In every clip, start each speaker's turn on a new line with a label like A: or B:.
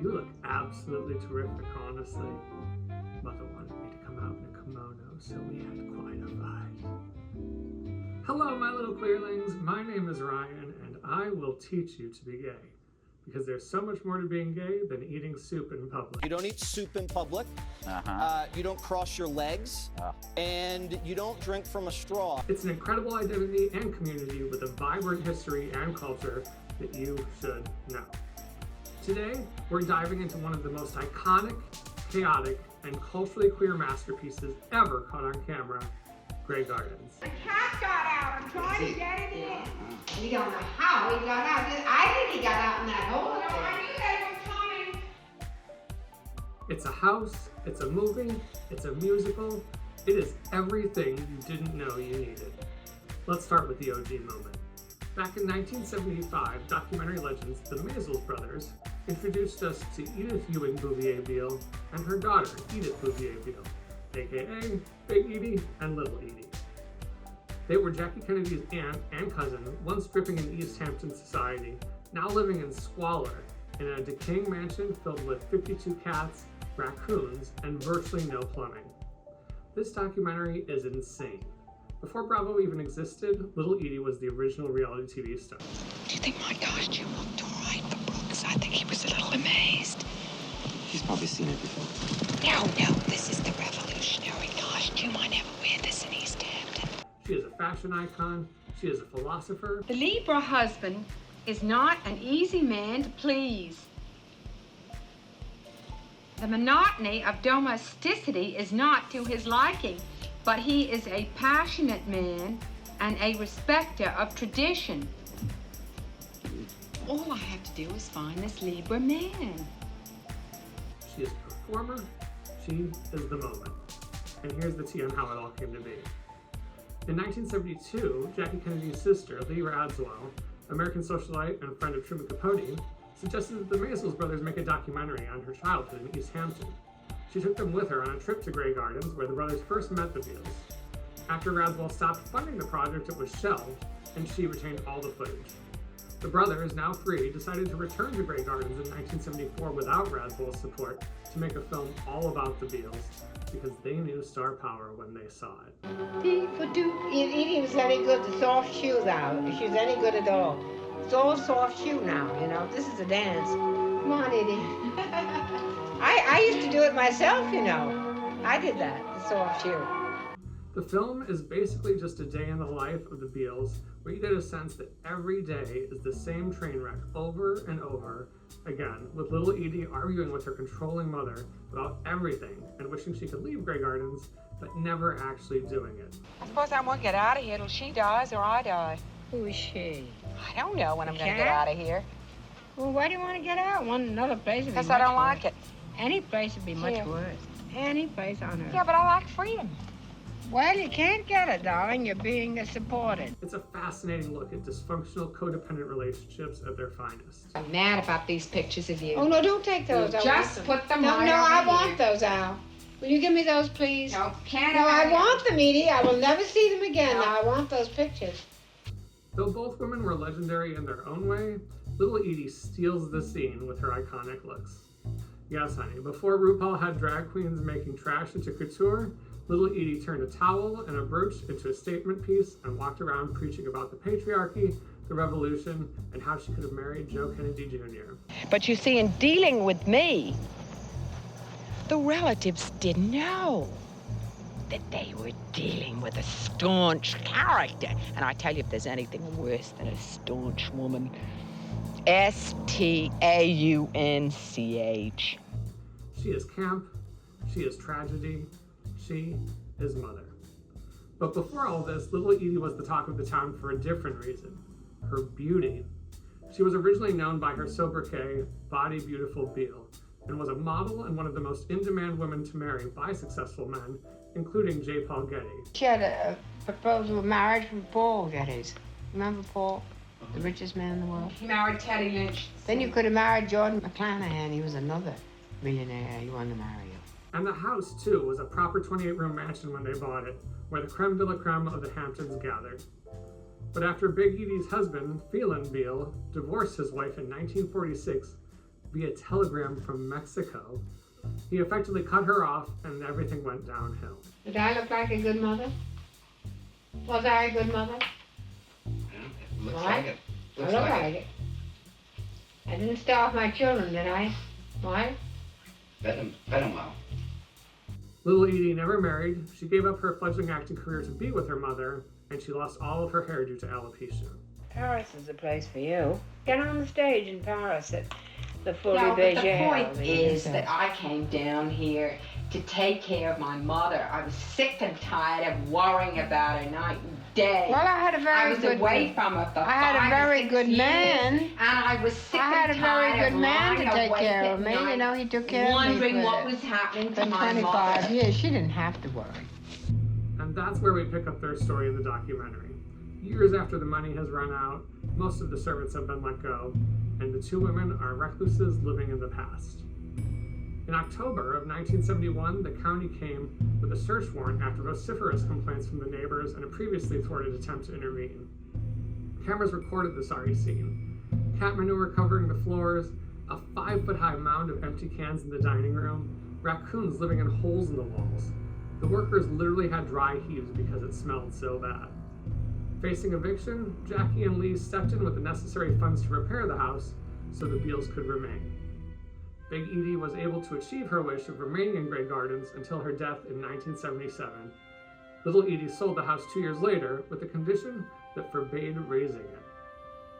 A: You look absolutely terrific, honestly. Mother wanted me to come out in a kimono, so we had quite a fight. Hello, my little queerlings. My name is Ryan, and I will teach you to be gay. Because there's so much more to being gay than eating soup in public.
B: You don't eat soup in public. You don't cross your legs. And you don't drink from a straw.
A: It's an incredible identity and community with a vibrant history and culture that you should know. Today, we're diving into one of the most iconic, chaotic, and culturally queer masterpieces ever caught on camera, Grey Gardens.
C: The cat got out. I'm trying to get it in. We don't know how he got out. I think he got out in that hole. No, I knew they were coming.
A: It's a house, it's a movie, it's a musical. It is everything you didn't know you needed. Let's start with the OG moment. Back in 1975, documentary legends, the Maysles brothers, introduced us to Edith Ewing Bouvier-Beale and her daughter, Edith Bouvier-Beale, aka Big Edie and Little Edie. They were Jackie Kennedy's aunt and cousin, once dripping in East Hampton society, now living in squalor in a decaying mansion filled with 52 cats, raccoons, and virtually no plumbing. This documentary is insane. Before Bravo even existed, Little Edie was the original reality TV star.
D: Do you think my costume looked all right for Brooks? I think he was a little amazed.
E: She's probably seen it before.
D: No, this is the revolutionary costume. I never wear this in East Hampton.
A: She is a fashion icon, she is a philosopher.
F: The Libra husband is not an easy man to please. The monotony of domesticity is not to his liking, but he is a passionate man and a respecter of tradition. All I have to do is find this Libra man.
A: She is a performer, she is the moment. And here's the tea on how it all came to be. In 1972, Jackie Kennedy's sister, Lee Radziwill, American socialite and friend of Truman Capote, suggested that the Maysles brothers make a documentary on her childhood in East Hampton. She took them with her on a trip to Grey Gardens, where the brothers first met the Beales. After Radziwill stopped funding the project, it was shelved, and she retained all the footage. The brothers, now free, decided to return to Grey Gardens in 1974 without Radziwill's support to make a film all about the Beales, because they knew star power when they saw it.
C: Edie was any good. The soft shoes out. If she's any good at all. It's all soft shoe now, you know. This is a dance. Come on, Edie. I used to do it myself, you know. I did that, the soft shoe.
A: The film is basically just a day in the life of the Beales, where you get a sense that every day is the same train wreck over and over again, with little Edie arguing with her controlling mother about everything and wishing she could leave Grey Gardens, but never actually doing it.
G: I suppose I won't get out of here till she dies or I die.
F: Who is she?
G: I don't know when I'm going to
F: Cat?
G: get out of here.
F: Well, why do you want to get out? Another place would be
G: Because
F: much
G: I don't
F: worse.
G: like it.
F: Any place would be much
G: Yeah.
F: worse. Any place on earth.
G: Yeah, but I like freedom.
F: Well, you can't get it, darling. You're being supported.
A: It's a fascinating look at dysfunctional codependent relationships at their finest.
G: I'm mad about these pictures of you.
C: Oh, no, don't take those. I
G: Just
C: want
G: put them
C: No,
G: right
C: no,
G: over
C: I
G: here.
C: want those, Al. Will you give me those, please?
G: No, can't
C: No,
G: have
C: I
G: it.
C: want them, Edie. I will never see them again.
G: No.
C: Now, I want those pictures.
A: Though both women were legendary in their own way, little Edie steals the scene with her iconic looks. Yes, honey, before RuPaul had drag queens making trash into couture, little Edie turned a towel and a brooch into a statement piece and walked around preaching about the patriarchy, the revolution, and how she could have married Joe Kennedy Jr.
D: But you see, in dealing with me, the relatives didn't know that they were dealing with a staunch character. And I tell you, if there's anything worse than a staunch woman, S-T-A-U-N-C-H.
A: She is camp, she is tragedy, she is mother. But before all this, little Edie was the talk of the town for a different reason, her beauty. She was originally known by her sobriquet, Body Beautiful Beale, and was a model and one of the most in-demand women to marry by successful men, including J. Paul Getty.
C: She had a proposal of marriage from Paul Geddes. Remember Paul? The richest man in the world.
G: He married Teddy Lynch.
C: Then you could have married Jordan McClanahan. He was another millionaire. He wanted to marry you.
A: And the house, too, was a proper 28-room mansion when they bought it, where the creme de la creme of the Hamptons gathered. But after Big Edie's husband, Phelan Beale, divorced his wife in 1946, via telegram from Mexico. He effectively cut her off and everything went downhill.
C: Did I look like a good mother? Was I a good mother?
E: Looks
C: What?
E: like it.
C: I
E: Looks
C: look
E: like
C: like
E: it.
C: it. I didn't starve my children, did I? Why?
E: Bet him well.
A: Little Edie never married. She gave up her fledgling acting career to be with her mother, and she lost all of her hair due to alopecia.
C: Paris is the place for you. Get on the stage in Paris at the Folie
F: No, but the
C: Bergère.
F: point is that I came down here to take care of my mother. I was sick and tired of worrying about her night and day.
C: Well, I had a
F: I
C: very
F: was
C: good
F: away from her for
C: I had a
F: 5 or
C: very
F: 6
C: good
F: years,
C: man.
F: and I was sick
C: I had a
F: and
C: very
F: tired
C: good
F: of
C: man to
F: lying
C: take
F: awake
C: care
F: at
C: of me.
F: night,
C: You know, he took care of me
F: wondering what
C: for
F: was happening to my
C: 25
F: mother.
C: years. She didn't have to worry.
A: And that's where we pick up their story in the documentary. Years after the money has run out, most of the servants have been let go, and the two women are recluses living in the past. In October of 1971, the county came with a search warrant after vociferous complaints from the neighbors and a previously thwarted attempt to intervene. Cameras recorded the sorry scene. Cat manure covering the floors, a 5-foot-high mound of empty cans in the dining room, raccoons living in holes in the walls. The workers literally had dry heaves because it smelled so bad. Facing eviction, Jackie and Lee stepped in with the necessary funds to repair the house so the Beals could remain. Big Edie was able to achieve her wish of remaining in Grey Gardens until her death in 1977. Little Edie sold the house 2 years later with a condition that forbade raising it.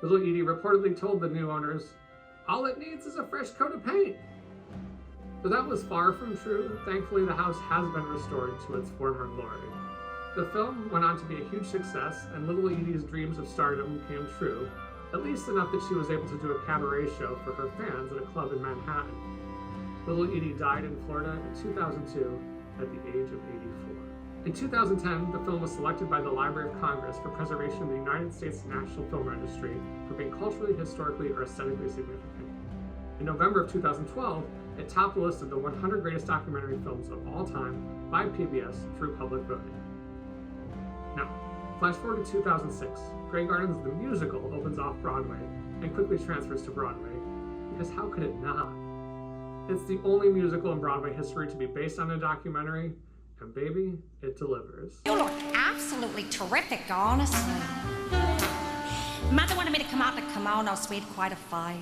A: Little Edie reportedly told the new owners, "All it needs is a fresh coat of paint." Though that was far from true, thankfully the house has been restored to its former glory. The film went on to be a huge success, and Little Edie's dreams of stardom came true, at least enough that she was able to do a cabaret show for her fans at a club in Manhattan. Little Edie died in Florida in 2002 at the age of 84. In 2010, the film was selected by the Library of Congress for preservation in the United States National Film Registry for being culturally, historically, or aesthetically significant. In November of 2012, it topped the list of the 100 greatest documentary films of all time by PBS through public voting. Now, flash forward to 2006. Grey Gardens the musical opens off Broadway and quickly transfers to Broadway, because how could it not? It's the only musical in Broadway history to be based on a documentary, and baby, it delivers.
H: You look absolutely terrific, honestly. Mother wanted me to come out in a kimono, so we had quite a fight.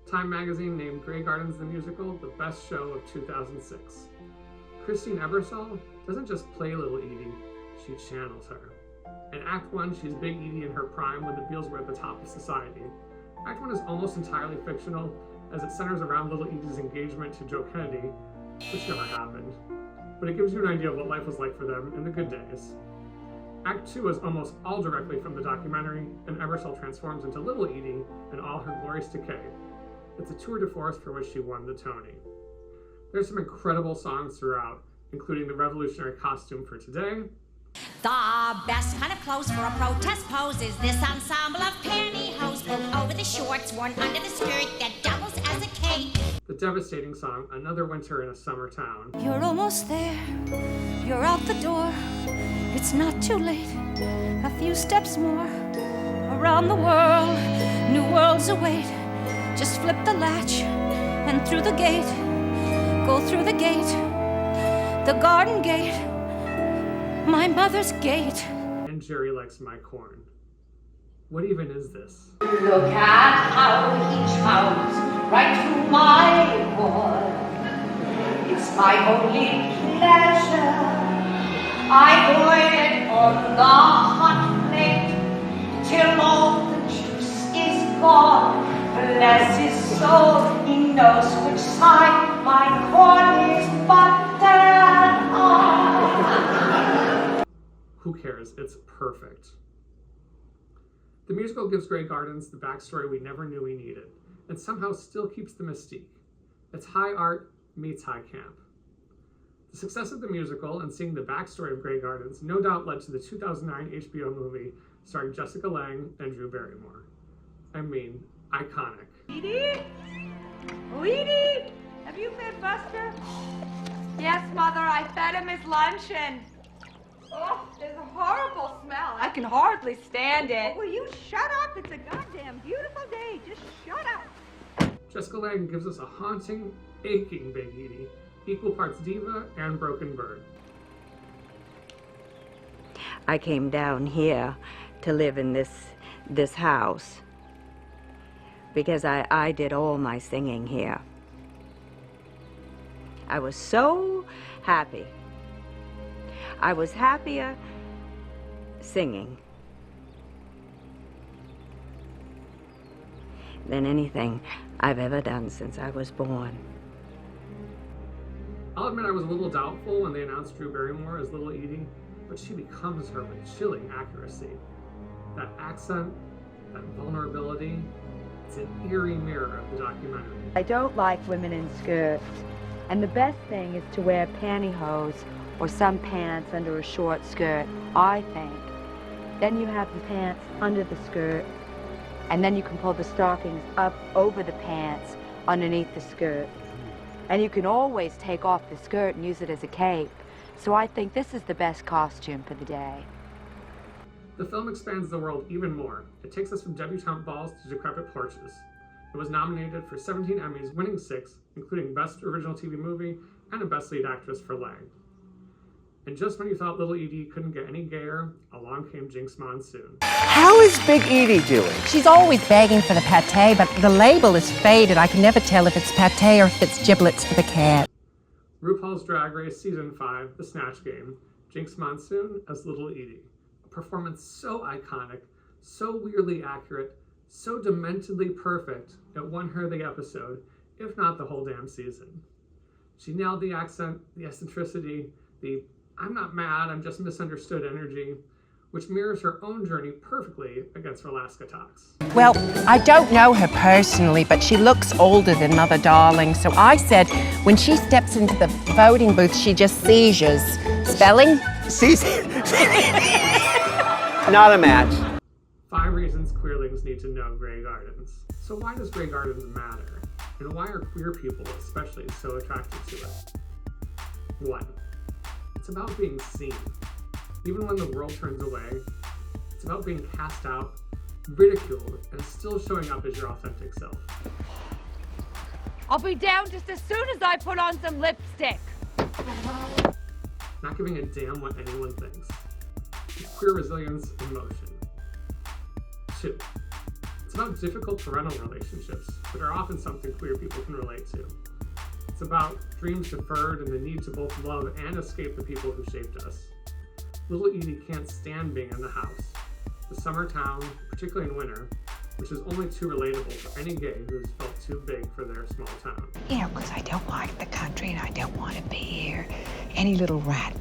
A: Time magazine named Grey Gardens the musical the best show of 2006. Christine Ebersole doesn't just play Little Edie, she channels her. In Act 1, she's Big Edie in her prime when the Beals were at the top of society. Act 1 is almost entirely fictional, as it centers around Little Edie's engagement to Joe Kennedy, which never happened. But it gives you an idea of what life was like for them in the good days. Act 2 is almost all directly from the documentary, and Ebersole transforms into Little Edie in all her glorious decay. It's a tour de force for which she won the Tony. There's some incredible songs throughout, including the revolutionary costume for today.
H: The best kind of clothes for a protest pose is this ensemble of pantyhose pulled over the shorts, worn under the skirt that doubles as a cape.
A: The devastating song, Another Winter in a Summer Town.
I: You're almost there, you're out the door, it's not too late, a few steps more, around the world, new worlds await, just flip the latch, and through the gate, go through the gate, the garden gate, my mother's gate.
A: And Jerry Likes My Corn. What even is this?
J: Look at how each house right through my wall. It's my only pleasure. I boil it on the hot plate till all the juice is gone. Bless his soul, he knows which side my corn is buttered on.
A: Who cares? It's perfect. The musical gives Grey Gardens the backstory we never knew we needed, and somehow still keeps the mystique. It's high art meets high camp. The success of the musical and seeing the backstory of Grey Gardens no doubt led to the 2009 HBO movie starring Jessica Lange and Drew Barrymore. I mean, iconic.
G: Edie? Oh, Edie! Have you fed Buster? Yes, Mother, I fed him his luncheon. Oh, there's a horrible smell. I can hardly stand it. Oh, will you shut up? It's a goddamn beautiful day. Just shut up.
A: Jessica Lange gives us a haunting, aching Big Edie, equal parts diva and broken bird.
K: I came down here to live in this house because I did all my singing here. I was so happy. I was happier singing than anything I've ever done since I was born.
A: I'll admit I was a little doubtful when they announced Drew Barrymore as Little Edie, but she becomes her with chilling accuracy. That accent, that vulnerability, it's an eerie mirror of the documentary.
K: I don't like women in skirts, and the best thing is to wear pantyhose or some pants under a short skirt, I think. Then you have the pants under the skirt, and then you can pull the stockings up over the pants underneath the skirt. And you can always take off the skirt and use it as a cape. So I think this is the best costume for the day.
A: The film expands the world even more. It takes us from debutante balls to decrepit porches. It was nominated for 17 Emmys, winning 6, including Best Original TV Movie and a Best Lead Actress for Lange. And just when you thought Little Edie couldn't get any gayer, along came Jinx Monsoon.
L: How is Big Edie doing?
M: She's always begging for the pate, but the label is faded. I can never tell if it's pate or if it's giblets for the cat.
A: RuPaul's Drag Race Season 5, The Snatch Game, Jinx Monsoon as Little Edie. A performance so iconic, so weirdly accurate, so dementedly perfect, it won her the episode, if not the whole damn season. She nailed the accent, the eccentricity, the I'm not mad, I'm just misunderstood energy, which mirrors her own journey perfectly against Alaska Talks.
M: Well, I don't know her personally, but she looks older than Mother Darling, so I said when she steps into the voting booth, she just seizures. Spelling?
L: Seizures. Not a match.
A: 5 reasons queerlings need to know Grey Gardens. So why does Grey Gardens matter? And why are queer people especially so attracted to it? 1. It's about being seen. Even when the world turns away, it's about being cast out, ridiculed, and still showing up as your authentic self.
G: I'll be down just as soon as I put on some lipstick.
A: Not giving a damn what anyone thinks. It's queer resilience in motion. 2. It's about difficult parental relationships, which are often something queer people can relate to. It's about dreams deferred and the need to both love and escape the people who shaped us. Little Edie can't stand being in the house. The summer town, particularly in winter, which is only too relatable for any gay who's felt too big for their small town.
D: You know, because I don't like the country and I don't want to be here. Any little rat's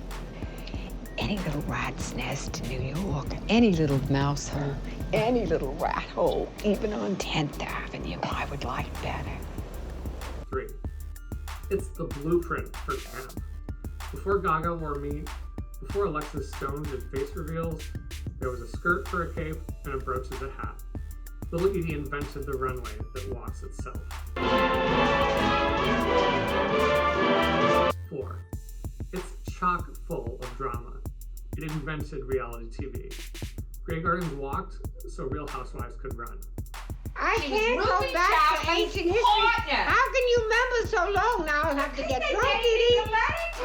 D: nest in New York, any little mouse hole, any little rat hole, even on 10th Avenue, I would like better.
A: 3. It's the blueprint for camp. Before Gaga wore meat, before Alexis Stone did face reveals, there was a skirt for a cape and a brooch as a hat. Little Edie invented the runway that walks itself. 4. It's chock full of drama. It invented reality TV. Grey Gardens walked so Real Housewives could run.
C: I can't go back to ancient history. How can you remember so long? Now I'll have to get drunk, Edie.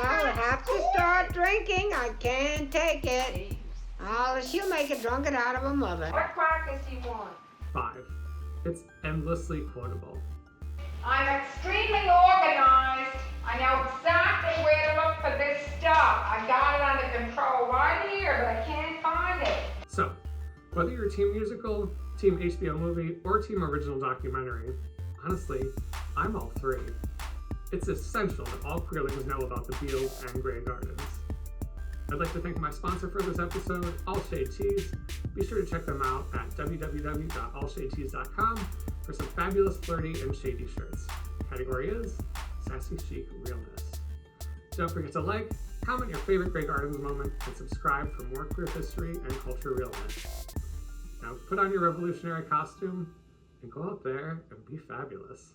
C: I'll have to start drinking. I can't take it. Oh, she'll make a drunkard out of her mother.
G: What crackers do you want?
A: 5. It's endlessly quotable.
F: I'm extremely organized. I know exactly where to look for this stuff. I got it under control right here, but I can't find it.
A: So, whether you're team musical, team HBO movie, or team original documentary, honestly, I'm all 3. It's essential that all queerlings know about the Beatles and Grey Gardens. I'd like to thank my sponsor for this episode, All Shade Tees. Be sure to check them out at www.allshadetees.com for some fabulous flirty and shady shirts. Category is Sassy Chic Realness. Don't forget to like, comment your favorite Grey Gardens moment, and subscribe for more queer history and culture realness. Now put on your revolutionary costume and go out there and be fabulous.